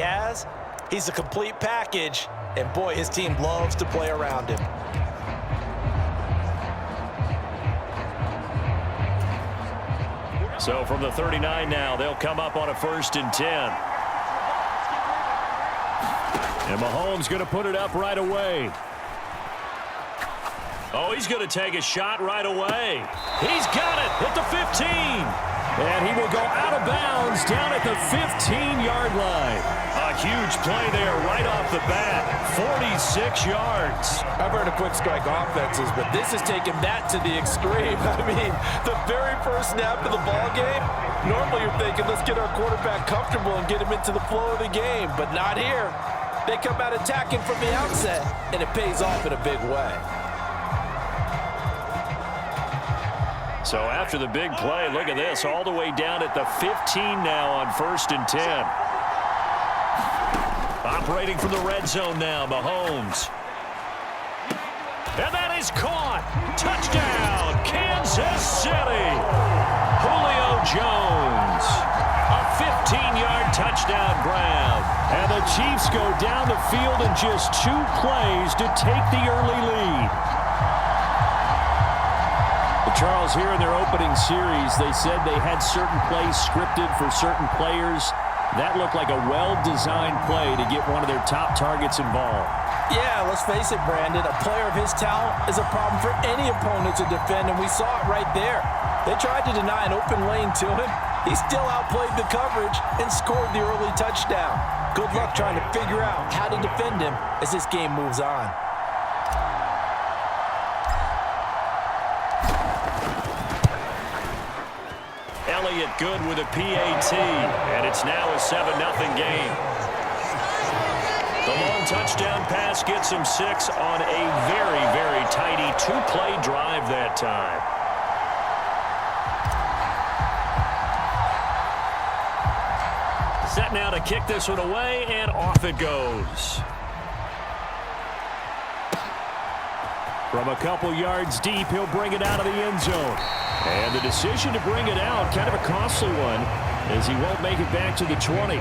has. He's a complete package, and boy, his team loves to play around him. So from the 39 now, they'll come up on a 1st and 10. And Mahomes going to put it up right away. Oh, he's going to take a shot right away. He's got it at the 15. And he will go out of bounds down at the 15-yard line. A huge play there right off the bat. 46 yards. I've heard of quick strike offenses, but this is taking that to the extreme. I mean, the very first snap of the ball game, normally you're thinking, let's get our quarterback comfortable and get him into the flow of the game, but not here. They come out attacking from the outset, and it pays off in a big way. So after the big play, look at this, all the way down at the 15 now on 1st and 10. Operating from the red zone now, Mahomes. And that is caught. Touchdown, Kansas City. Julio Jones. A 15-yard touchdown grab. And the Chiefs go down the field in just 2 plays to take the early lead. Charles, here in their opening series, they said they had certain plays scripted for certain players. That looked like a well-designed play to get one of their top targets involved. Yeah, let's face it, Brandon. A player of his talent is a problem for any opponent to defend, and we saw it right there. They tried to deny an open lane to him. He still outplayed the coverage and scored the early touchdown. Good luck trying to figure out how to defend him as this game moves on. Elliott good with a PAT, and it's now a 7-0 game. The long touchdown pass gets him 6 on a very, very tidy 2-play drive that time. Set now to kick this one away, and off it goes. From a couple yards deep, he'll bring it out of the end zone. And the decision to bring it out, kind of a costly one, as he won't make it back to the 20.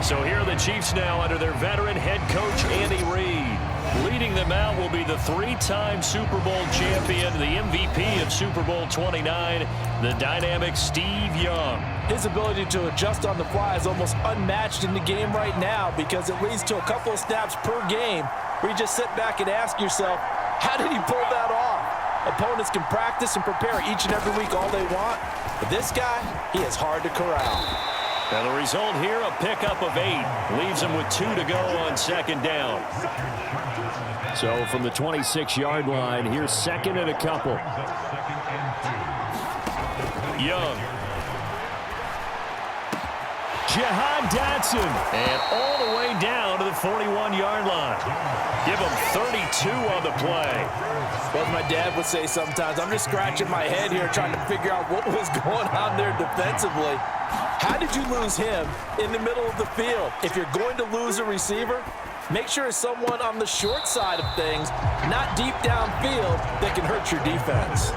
So here are the Chiefs now under their veteran head coach, Andy Reid. Leading them out will be the 3-time Super Bowl champion, the MVP of Super Bowl 29, the dynamic Steve Young. His ability to adjust on the fly is almost unmatched in the game right now because it leads to a couple of snaps per game where you just sit back and ask yourself, how did he pull that off? Opponents can practice and prepare each and every week all they want, but this guy, he is hard to corral. And the result here, a pickup of 8. Leaves him with 2 to go on 2nd down. So from the 26-yard line, here's 2nd and a couple. Young. Jahan Dotson. And all the way down to the 41-yard line. Give him 32 on the play. Well, my dad would say sometimes, I'm just scratching my head here trying to figure out what was going on there defensively. How did you lose him in the middle of the field? If you're going to lose a receiver, make sure it's someone on the short side of things, not deep downfield, that can hurt your defense.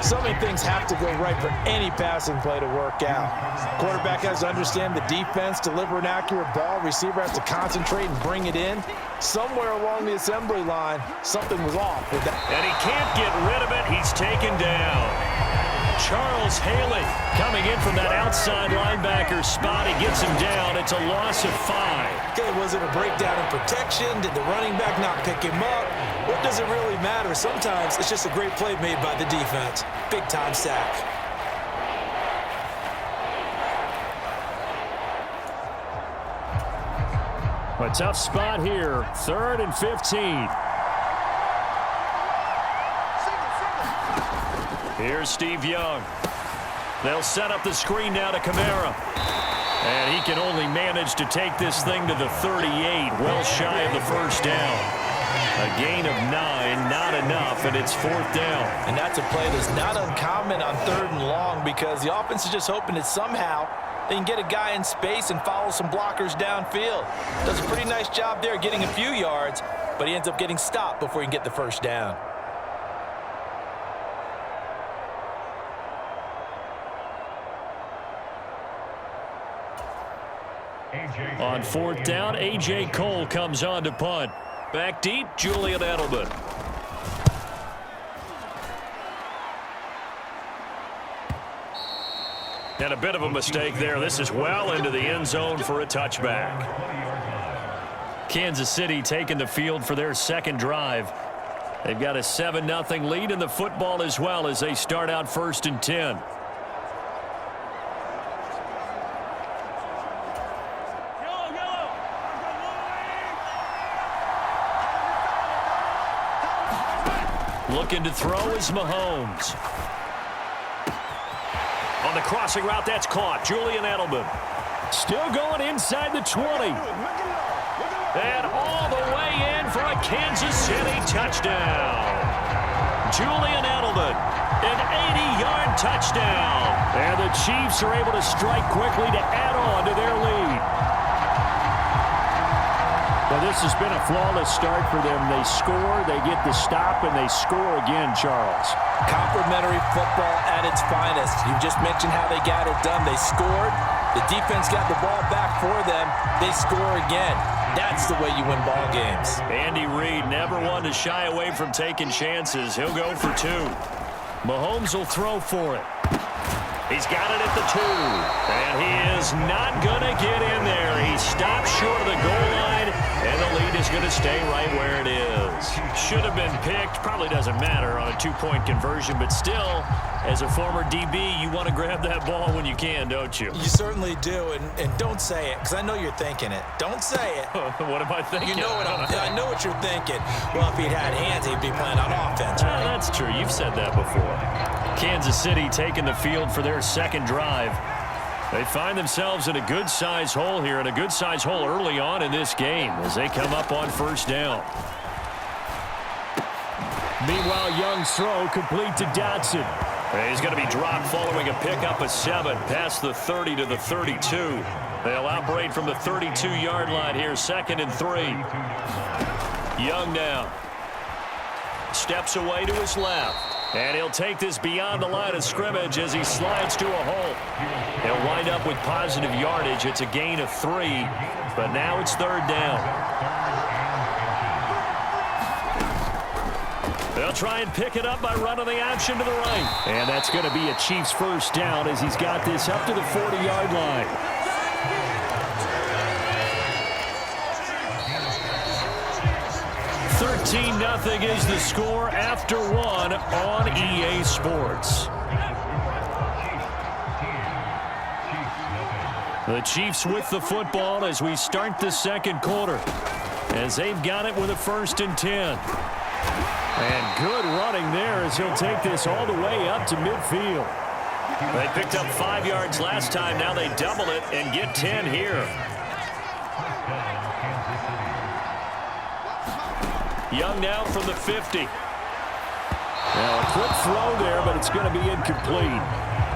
So many things have to go right for any passing play to work out. Quarterback has to understand the defense, deliver an accurate ball. Receiver has to concentrate and bring it in. Somewhere along the assembly line, something was off with that. And he can't get rid of it. He's taken down. Charles Haley coming in from that outside linebacker spot. He gets him down. It's a loss of 5. Okay, was it a breakdown in protection? Did the running back not pick him up? What does it really matter? Sometimes it's just a great play made by the defense. Big-time sack. A tough spot here. 3rd and 15. Here's Steve Young. They'll set up the screen now to Kamara. And he can only manage to take this thing to the 38, well shy of the 1st down. A gain of 9, not enough, and it's 4th down. And that's a play that's not uncommon on 3rd and long because the offense is just hoping that somehow they can get a guy in space and follow some blockers downfield. Does a pretty nice job there getting a few yards, but he ends up getting stopped before he can get the 1st down. On fourth down, A.J. Cole comes on to punt. Back deep, Julian Edelman. And a bit of a mistake there. This is well into the end zone for a touchback. Kansas City taking the field for their second drive. They've got a 7-0 lead in the football as well as they start out 1st and 10. Looking to throw is Mahomes. On the crossing route, that's caught. Julian Edelman. Still going inside the 20. And all the way in for a Kansas City touchdown. Julian Edelman, an 80-yard touchdown. And the Chiefs are able to strike quickly to add on to their lead. Well, this has been a flawless start for them. They score, they get the stop, and they score again, Charles. Complimentary football at its finest. You just mentioned how they got it done. They scored. The defense got the ball back for them. They score again. That's the way you win ball games. Andy Reid never one to shy away from taking chances. He'll go for 2. Mahomes will throw for it. He's got it at the 2. And he is not going to get in there. He stops short of the goal line, and the lead is going to stay right where it is. Should have been picked. Probably doesn't matter on a 2-point conversion, but still, as a former DB, you want to grab that ball when you can, don't you? You certainly do, and don't say it, because I know you're thinking it. Don't say it. What am I thinking? You know what I know what you're thinking. Well, if he'd had hands, he'd be playing on offense, right? That's true. You've said that before. Kansas City taking the field for their second drive. They find themselves in a good-sized hole here, and a good-sized hole early on in this game as they come up on 1st down. Meanwhile, Young's throw complete to Dotson. He's going to be dropped following a pickup of 7 past the 30 to the 32. They'll operate from the 32-yard line here, 2nd and 3. Young now steps away to his left. And he'll take this beyond the line of scrimmage as he slides to a hole. He'll wind up with positive yardage. It's a gain of 3, but now it's 3rd down. They'll try and pick it up by running the option to the right. And that's going to be a Chiefs 1st down as he's got this up to the 40-yard line. Nothing is the score after 1 on EA Sports. The Chiefs with the football as we start the second quarter, as they've got it with a 1st and 10. And good running there as he'll take this all the way up to midfield. They picked up 5 yards last time. Now they double it and get 10 here. Young now from the 50. Now a quick throw there, but it's going to be incomplete.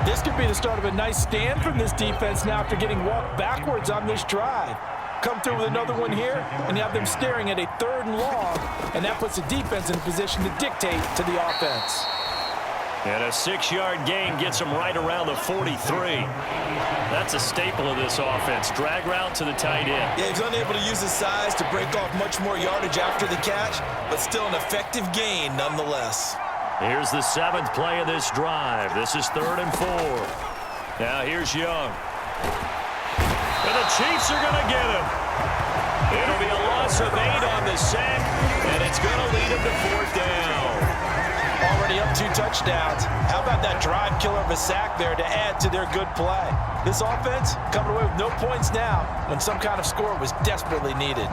This could be the start of a nice stand from this defense now after getting walked backwards on this drive. Come through with another one here, and you have them staring at a 3rd and long, and that puts the defense in a position to dictate to the offense. And a 6-yard gain gets him right around the 43. That's a staple of this offense. Drag route to the tight end. Yeah, he's unable to use his size to break off much more yardage after the catch, but still an effective gain nonetheless. Here's the 7th play of this drive. This is 3rd and 4. Now here's Young. And the Chiefs are going to get him. It'll be a loss of 8 on the sack, and it's going to lead him to 4th down. Already up 2 touchdowns. How about that drive killer of a sack there to add to their good play? This offense coming away with no points now when some kind of score was desperately needed.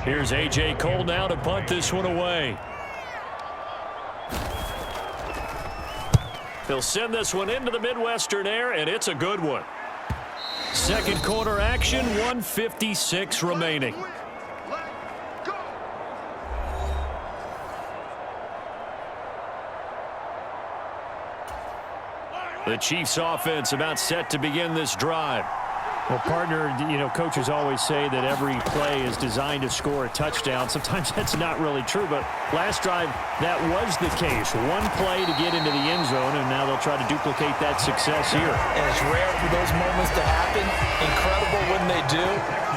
Here's A.J. Cole now to punt this one away. He'll send this one into the Midwestern air, and it's a good one. Second quarter action, 1:56 remaining. The Chiefs offense about set to begin this drive. Well, partner, you know, coaches always say that every play is designed to score a touchdown. Sometimes that's not really true, but last drive, that was the case. One play to get into the end zone, and now they'll try to duplicate that success here. And it's rare for those moments to happen. Incredible when they do.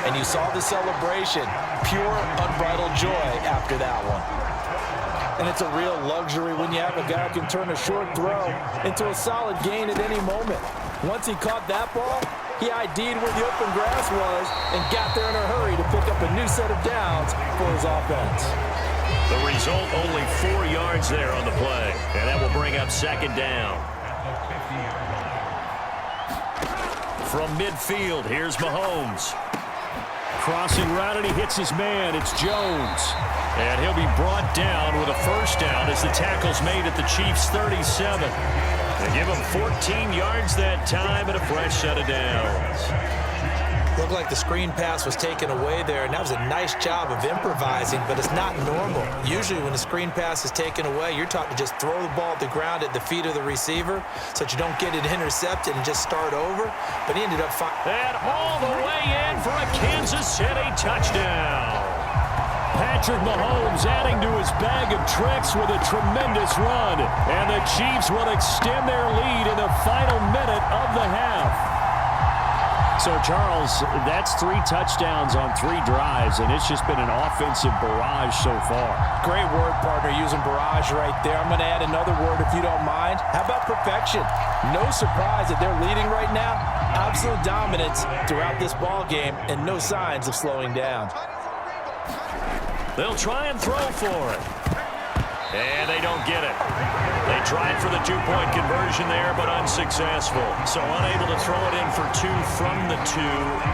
And you saw the celebration. Pure, unbridled joy after that one. And it's a real luxury when you have a guy who can turn a short throw into a solid gain at any moment. Once he caught that ball, he ID'd where the open grass was and got there in a hurry to pick up a new set of downs for his offense. The result, only 4 yards there on the play. And that will bring up second down. From midfield, here's Mahomes. Crossing route, and he hits his man. It's Jones. And he'll be brought down with a first down as the tackle's made at the Chiefs' 37. They give him 14 yards that time and a fresh set of downs. Looked like the screen pass was taken away there, and that was a nice job of improvising, but it's not normal. Usually when a screen pass is taken away, you're taught to just throw the ball at the ground at the feet of the receiver so that you don't get it intercepted and just start over, but he ended up and all the way in for a Kansas City touchdown. Patrick Mahomes adding to his bag of tricks with a tremendous run, and the Chiefs will extend their lead in the final minute of the half. So, Charles, that's 3 touchdowns on 3 drives, and it's just been an offensive barrage so far. Great word, partner, using barrage right there. I'm going to add another word if you don't mind. How about perfection? No surprise that they're leading right now. Absolute dominance throughout this ball game and no signs of slowing down. They'll try and throw for it. And they don't get it. They tried for the 2-point conversion there, but unsuccessful. So unable to throw it in for 2 from the 2.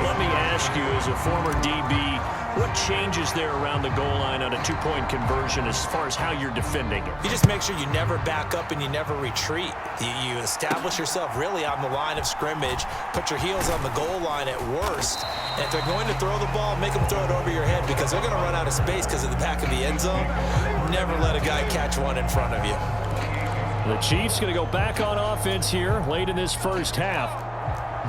Let me ask you, as a former DB, what changes there around the goal line on a 2-point conversion as far as how you're defending it? You just make sure you never back up and you never retreat. You establish yourself really on the line of scrimmage, put your heels on the goal line at worst, and if they're going to throw the ball, make them throw it over your head because they're going to run out of space because of the back of the end zone. Never let a guy catch one in front of you. The Chiefs going to go back on offense here late in this first half.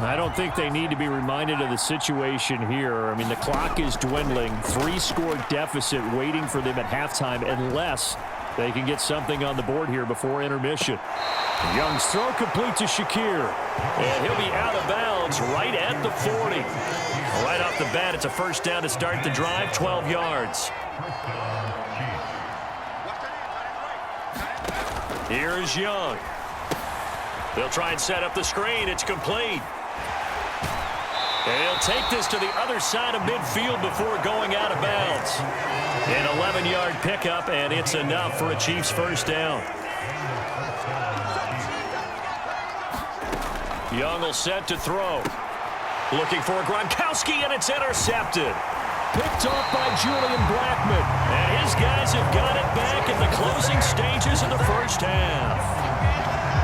I don't think they need to be reminded of the situation here. I mean, the clock is dwindling. 3-score deficit waiting for them at halftime unless they can get something on the board here before intermission. Young's throw complete to Shakir. And he'll be out of bounds right at the 40. Right off the bat, it's a first down to start the drive, 12 yards. Here's Young. They'll try and set up the screen. It's complete. And he'll take this to the other side of midfield before going out of bounds. An 11-yard pickup, and it's enough for a Chiefs first down. Young will set to throw. Looking for Gronkowski, and it's intercepted. Picked off by Julian Blackmon. And his guys have got it back in the closing stages of the first half.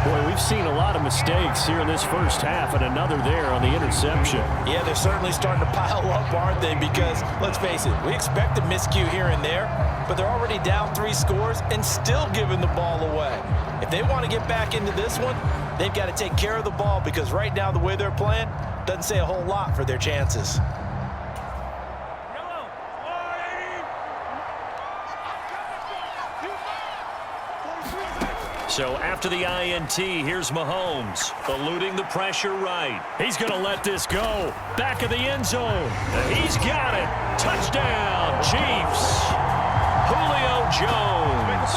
Boy, we've seen a lot of mistakes here in this first half, and another there on the interception. Yeah, they're certainly starting to pile up, aren't they? Because, let's face it, we expect a miscue here and there, but they're already down 3 scores and still giving the ball away. If they want to get back into this one, they've got to take care of the ball because right now the way they're playing doesn't say a whole lot for their chances. So after the INT, here's Mahomes, eluding the pressure right. He's going to let this go. Back of the end zone. He's got it. Touchdown, Chiefs. Julio Jones.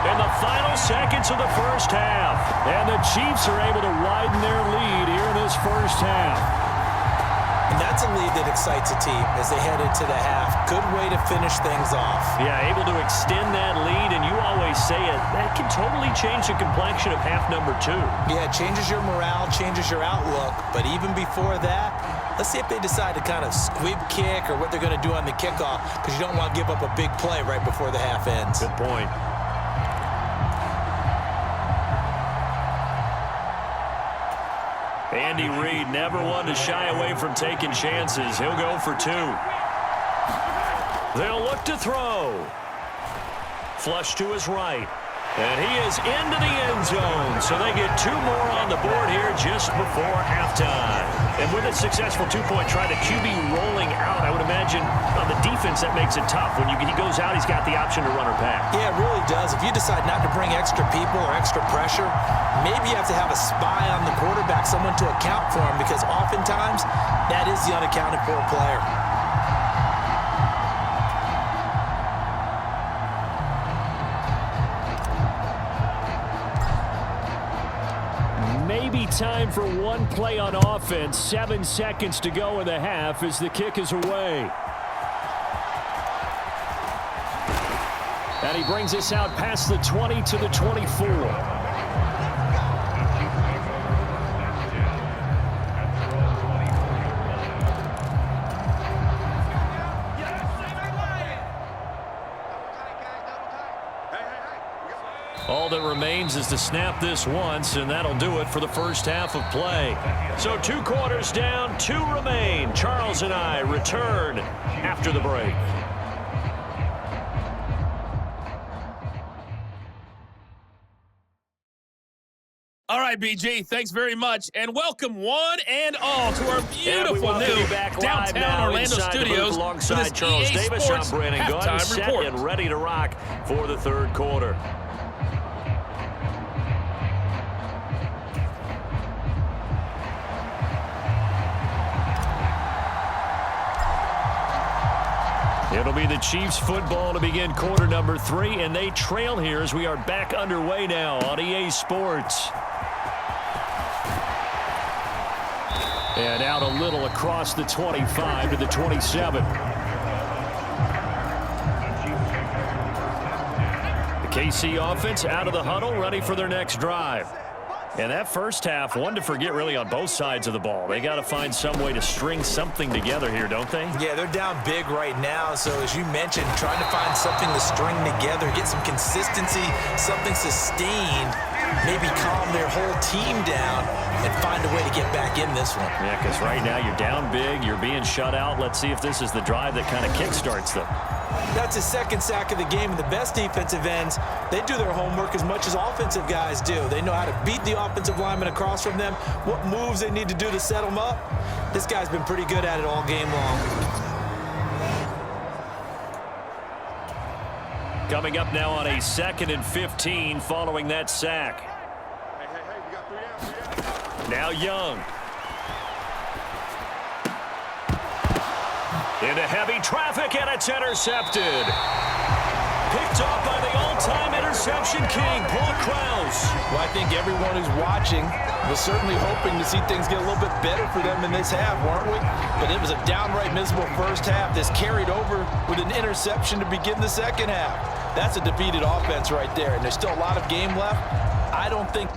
In the final seconds of the first half. And the Chiefs are able to widen their lead here in this first half. And that's a lead that excites a team as they head into the half. Good way to finish things off. Yeah, able to extend that lead, and you always say it, that can totally change the complexion of half number 2. Yeah, it changes your morale, changes your outlook. But even before that, let's see if they decide to kind of squib kick or what they're going to do on the kickoff because you don't want to give up a big play right before the half ends. Good point. Andy Reid never one to shy away from taking chances. He'll go for 2. They'll look to throw. Flush to his right. And he is into the end zone. So they get 2 more on the board here just before halftime. And with a successful two-point try, the QB rolling out, I would imagine on the defense that makes it tough. When he goes out, he's got the option to run or pass. Yeah, it really does. If you decide not to bring extra people or extra pressure, maybe you have to have a spy on the quarterback, someone to account for him, because oftentimes that is the unaccounted for player. Maybe time for one play on offense. 7 seconds to go in the half as the kick is away. And he brings us out past the 20 to the 24. All that remains is to snap this once, and that'll do it for the first half of play. So 2 quarters down, 2 remain. Charles and I return after the break. All right, BG, thanks very much, and welcome one and all to our beautiful new downtown Orlando studios alongside Charles EA Davis. Sports I'm Brandon Gunn, set report. and ready to rock for the third quarter. It'll be the Chiefs football to begin quarter number 3, and they trail here as we are back underway now on EA Sports. And out a little across the 25 to the 27. The KC offense out of the huddle, ready for their next drive. And that first half, one to forget really on both sides of the ball. They got to find some way to string something together here, don't they? Yeah, they're down big right now. So as you mentioned, trying to find something to string together, get some consistency, something sustained, maybe calm their whole team down and find a way to get back in this one. Yeah, because right now you're down big, you're being shut out. Let's see if this is the drive that kind of kickstarts them. That's his second sack of the game, and the best defensive ends, they do their homework as much as offensive guys do. They know how to beat the offensive lineman across from them, what moves they need to do to set them up. This guy's been pretty good at it all game long. Coming up now on a 2nd and 15 following that sack. We got 3 down. Now Young. Into heavy traffic, and it's intercepted. Picked up by the all-time interception king, Paul Krause. Well, I think everyone who's watching was certainly hoping to see things get a little bit better for them in this half, weren't we? But it was a downright miserable first half. This carried over with an interception to begin the second half. That's a defeated offense right there, and there's still a lot of game left. I don't think...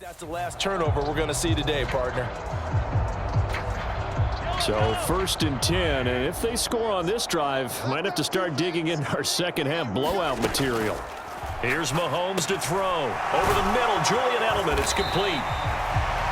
That's the last turnover we're going to see today, partner. So 1st and 10, and if they score on this drive, might have to start digging in our second half blowout material. Here's Mahomes to throw. Over the middle, Julian Edelman, it's complete.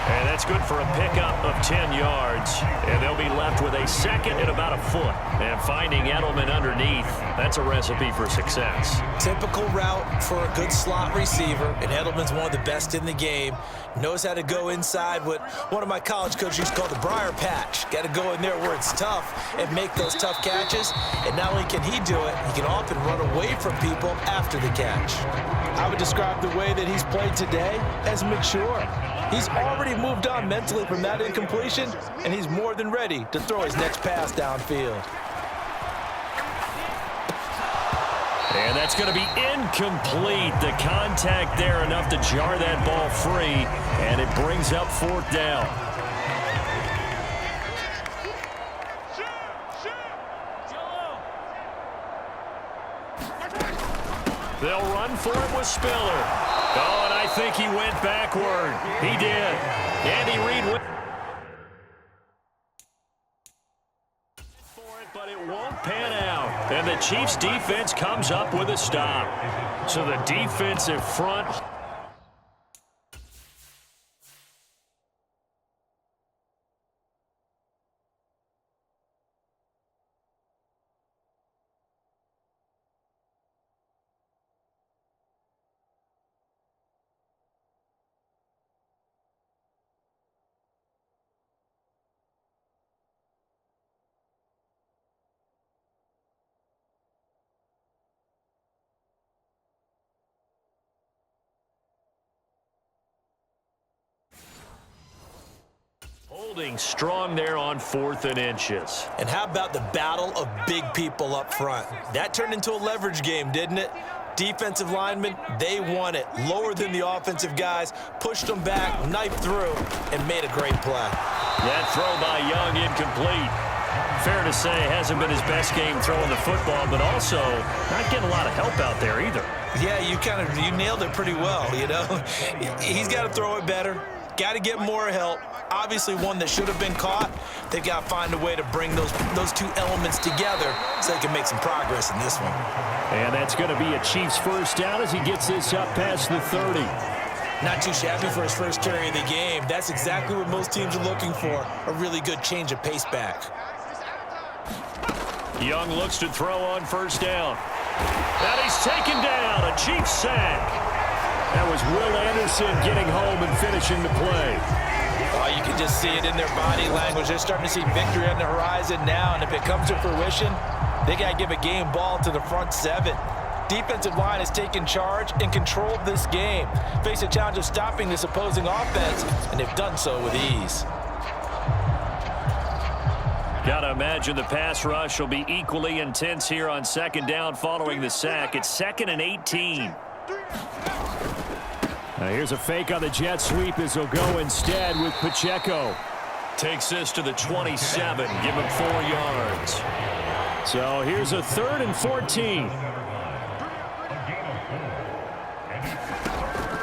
And that's good for a pickup of 10 yards. And they'll be left with a second and about a foot. And finding Edelman underneath, that's a recipe for success. Typical route for a good slot receiver, and Edelman's one of the best in the game. Knows how to go inside what one of my college coaches called the briar patch. Got to go in there where it's tough and make those tough catches. And not only can he do it, he can often run away from people after the catch. I would describe the way that he's played today as mature. He's already moved on mentally from that incompletion, and he's more than ready to throw his next pass downfield. And that's going to be incomplete. The contact there enough to jar that ball free, and it brings up 4th down. They'll run for it with Spiller. Oh, and I think he went backward. He did. Andy Reid went for it, but it won't pan out. And the Chiefs defense comes up with a stop. So the defensive front Holding strong there on 4th and inches. And how about the battle of big people up front? That turned into a leverage game, didn't it? Defensive linemen, they won it. Lower than the offensive guys, pushed them back, knifed through, and made a great play. That throw by Young incomplete. Fair to say, hasn't been his best game throwing the football, but also not getting a lot of help out there either. Yeah, you nailed it pretty well, you know. He's got to throw it better. Got to get more help. Obviously one that should have been caught. They've got to find a way to bring those two elements together so they can make some progress in this one. And that's going to be a Chiefs first down as he gets this up past the 30. Not too shabby for his first carry of the game. That's exactly what most teams are looking for, a really good change of pace back. Young looks to throw on first down. And he's taken down, a Chiefs sack. That was Will Anderson getting home and finishing the play. Oh, you can just see it in their body language. They're starting to see victory on the horizon now, and if it comes to fruition, they got to give a game ball to the front 7. Defensive line has taken charge and controlled this game. Face a challenge of stopping this opposing offense, and they've done so with ease. Got to imagine the pass rush will be equally intense here on 2nd down following the sack. It's 2nd and 18. Now here's a fake on the jet sweep as he'll go instead with Pacheco. Takes this to the 27. Give him 4 yards. So here's a 3rd and 14.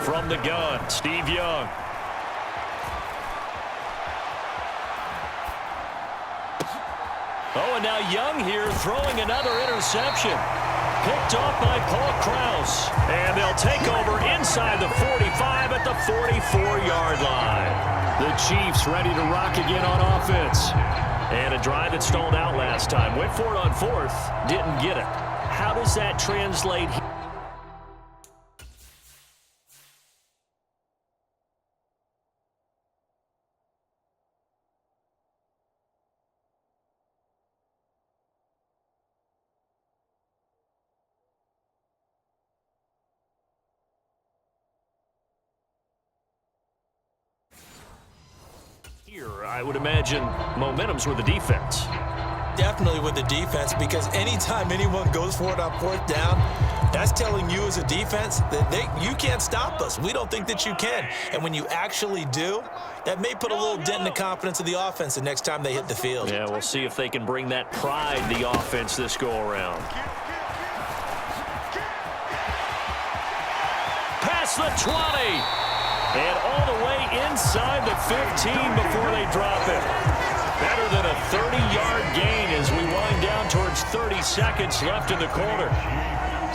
From the gun, Steve Young. Oh, and now Young here throwing another interception. Picked off by Paul Krause. And they'll take over inside the 45 at the 44-yard line. The Chiefs ready to rock again on offense. And a drive that stalled out last time. Went for it on 4th. Didn't get it. How does that translate here? I would imagine momentum's with the defense. Definitely with the defense, because anytime anyone goes for it on 4th down, that's telling you as a defense that you can't stop us. We don't think that you can. And when you actually do, that may put a little dent in the confidence of the offense the next time they hit the field. Yeah, we'll see if they can bring that pride the offense this go-around. Past the 20. And all the way inside the 15 before they drop it. Better than a 30-yard gain as we wind down towards 30 seconds left in the quarter.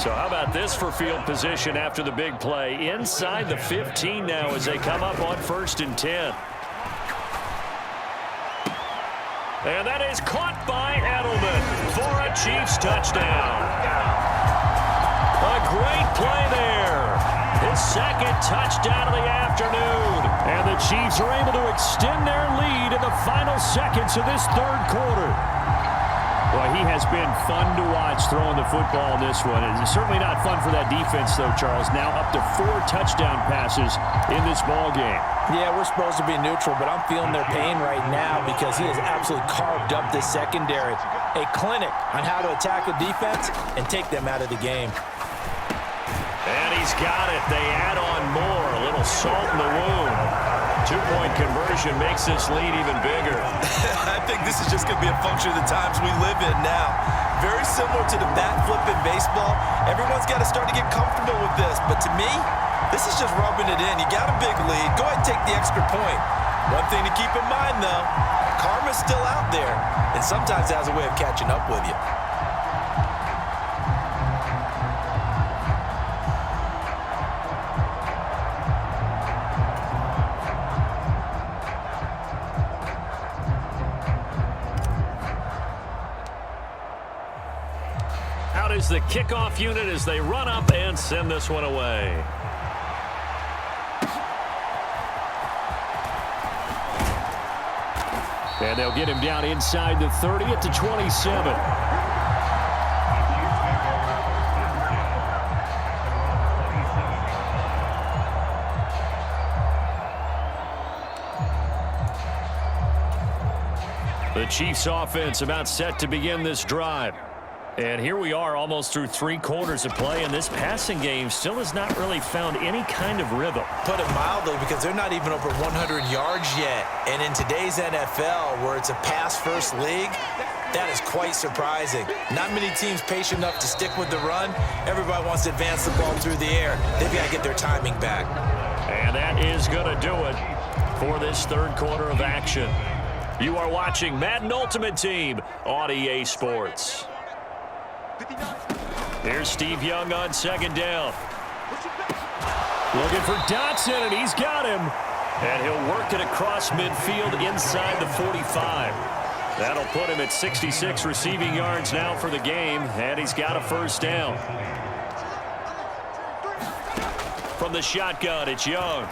So how about this for field position after the big play? Inside the 15 now as they come up on 1st and 10. And that is caught by Edelman for a Chiefs touchdown. A great play there. His 2nd touchdown of the afternoon. And the Chiefs are able to extend their lead in the final seconds of this 3rd quarter. Boy, he has been fun to watch throwing the football in this one. It's certainly not fun for that defense, though, Charles. Now up to 4 touchdown passes in this ball game. Yeah, we're supposed to be neutral, but I'm feeling their pain right now because he has absolutely carved up this secondary. A clinic on how to attack a defense and take them out of the game. And he's got it. They add on more. A little salt in the wound. 2-point conversion makes this lead even bigger. I think this is just going to be a function of the times we live in now. Very similar to the bat flip in baseball. Everyone's got to start to get comfortable with this. But to me, this is just rubbing it in. You got a big lead. Go ahead and take the extra point. One thing to keep in mind, though, karma's still out there. And sometimes it has a way of catching up with you. Is the kickoff unit as they run up and send this one away. And they'll get him down inside the 30 at the 27. The Chiefs offense about set to begin this drive. And here we are almost through 3 quarters of play, and this passing game still has not really found any kind of rhythm. Put it mildly, because they're not even over 100 yards yet. And in today's NFL, where it's a pass-first league, that is quite surprising. Not many teams patient enough to stick with the run. Everybody wants to advance the ball through the air. They've got to get their timing back. And that is going to do it for this third quarter of action. You are watching Madden Ultimate Team on EA Sports. Here's Steve Young on second down. Looking for Dotson, and he's got him. And he'll work it across midfield inside the 45. That'll put him at 66 receiving yards now for the game, and he's got a first down. From the shotgun, it's Young.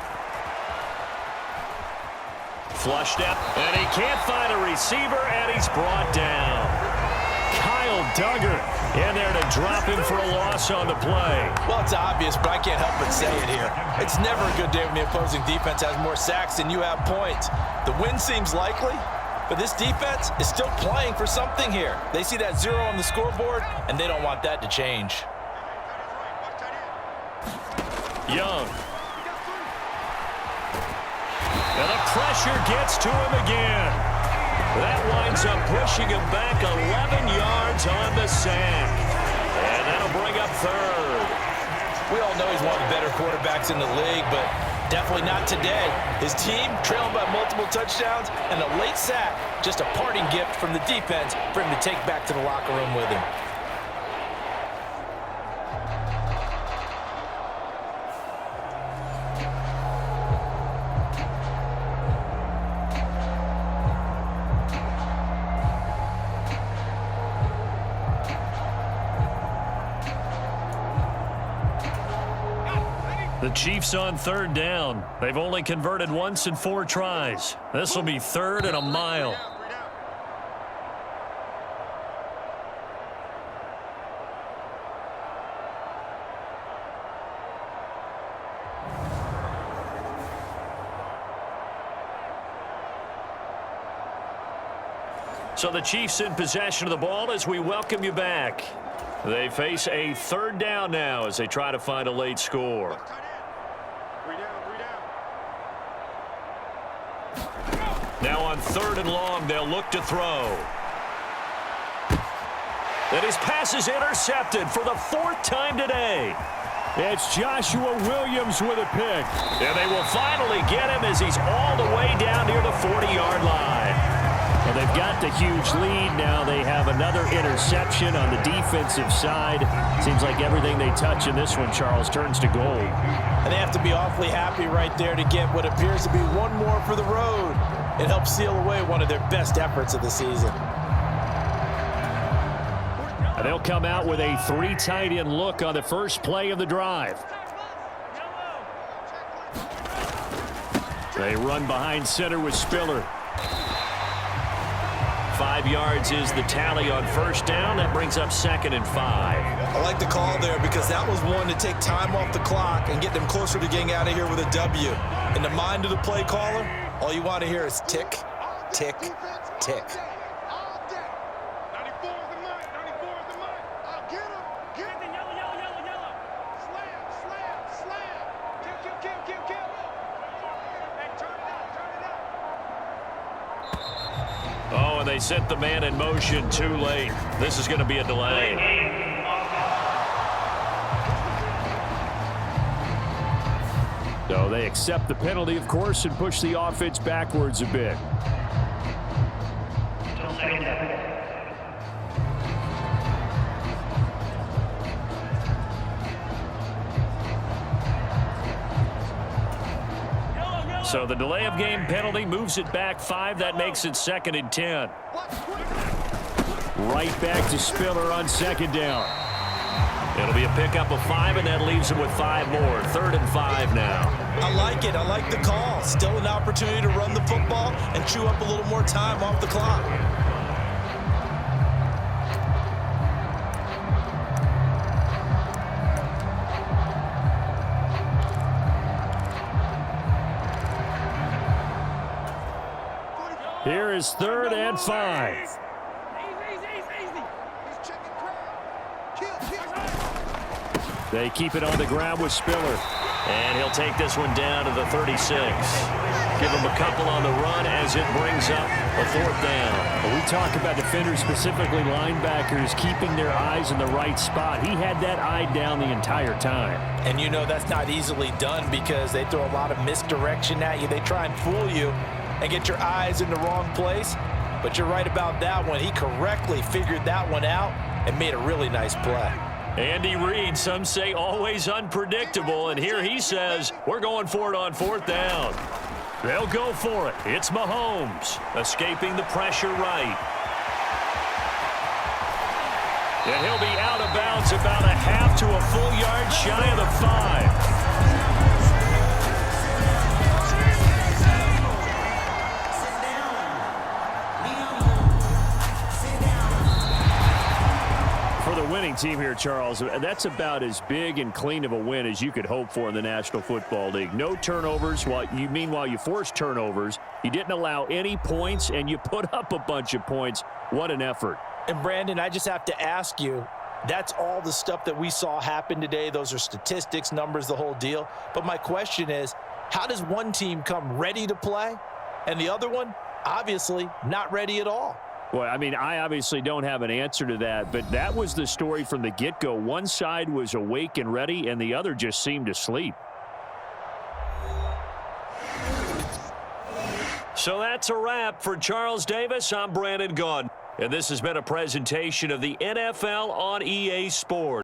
Flushed up, and he can't find a receiver, and he's brought down. Kyle Duggar in there to drop him for a loss on the play. Well, it's obvious, but I can't help but say it here. It's never a good day when the opposing defense has more sacks than you have points. The win seems likely, but this defense is still playing for something here. They see that 0 on the scoreboard, and they don't want that to change. Young. And the pressure gets to him again. That winds up pushing him back 11 yards on the sack. And that'll bring up third. We all know he's one of the better quarterbacks in the league, but definitely not today. His team trailing by multiple touchdowns, and a late sack, just a parting gift from the defense for him to take back to the locker room with him. The Chiefs on third down. They've only converted once in 4 tries. This will be 3rd and a mile. So the Chiefs in possession of the ball as we welcome you back. They face a 3rd down now as they try to find a late score. Now on 3rd and long, they'll look to throw. And his pass is intercepted for the 4th time today. It's Joshua Williams with a pick. And they will finally get him as he's all the way down near the 40-yard line. Well, they've got the huge lead now. They have another interception on the defensive side. Seems like everything they touch in this one, Charles, turns to gold. And they have to be awfully happy right there to get what appears to be one more for the road. It helps seal away one of their best efforts of the season. And they'll come out with a 3 tight end look on the first play of the drive. They run behind center with Spiller. 5 yards is the tally on first down. That brings up 2nd and 5. I like the call there because that was one to take time off the clock and get them closer to getting out of here with a W. In the mind of the play caller, all you want to hear is tick, tick, tick. Oh, and they set the man in motion too late. This is going to be a delay. So they accept the penalty, of course, and push the offense backwards a bit. So the delay of game penalty moves it back 5. That makes it 2nd and 10. Right back to Spiller on 2nd down. It'll be a pickup of 5, and that leaves him with 5 more. 3rd and 5 now. I like it. I like the call. Still an opportunity to run the football and chew up a little more time off the clock. Here is 3rd and 5. They keep it on the ground with Spiller. And he'll take this one down to the 36. Give him a couple on the run as it brings up a 4th down. When we talk about defenders, specifically linebackers, keeping their eyes in the right spot. He had that eye down the entire time. And you know that's not easily done because they throw a lot of misdirection at you. They try and fool you and get your eyes in the wrong place. But you're right about that one. He correctly figured that one out and made a really nice play. Andy Reid, some say always unpredictable, and here he says we're going for it on 4th down. They'll go for it. It's Mahomes escaping the pressure right. And he'll be out of bounds about a half to a full yard shy of the 5. Winning team here, Charles. That's about as big and clean of a win as you could hope for in the National Football League. No turnovers. Meanwhile, you forced turnovers. You didn't allow any points, and you put up a bunch of points. What an effort. And, Brandon, I just have to ask you, that's all the stuff that we saw happen today. Those are statistics, numbers, the whole deal. But my question is, how does one team come ready to play, and the other one, obviously, not ready at all? Well, I mean, I obviously don't have an answer to that, but that was the story from the get-go. One side was awake and ready, and the other just seemed to sleep. So that's a wrap. For Charles Davis, I'm Brandon Gaudin. And this has been a presentation of the NFL on EA Sports.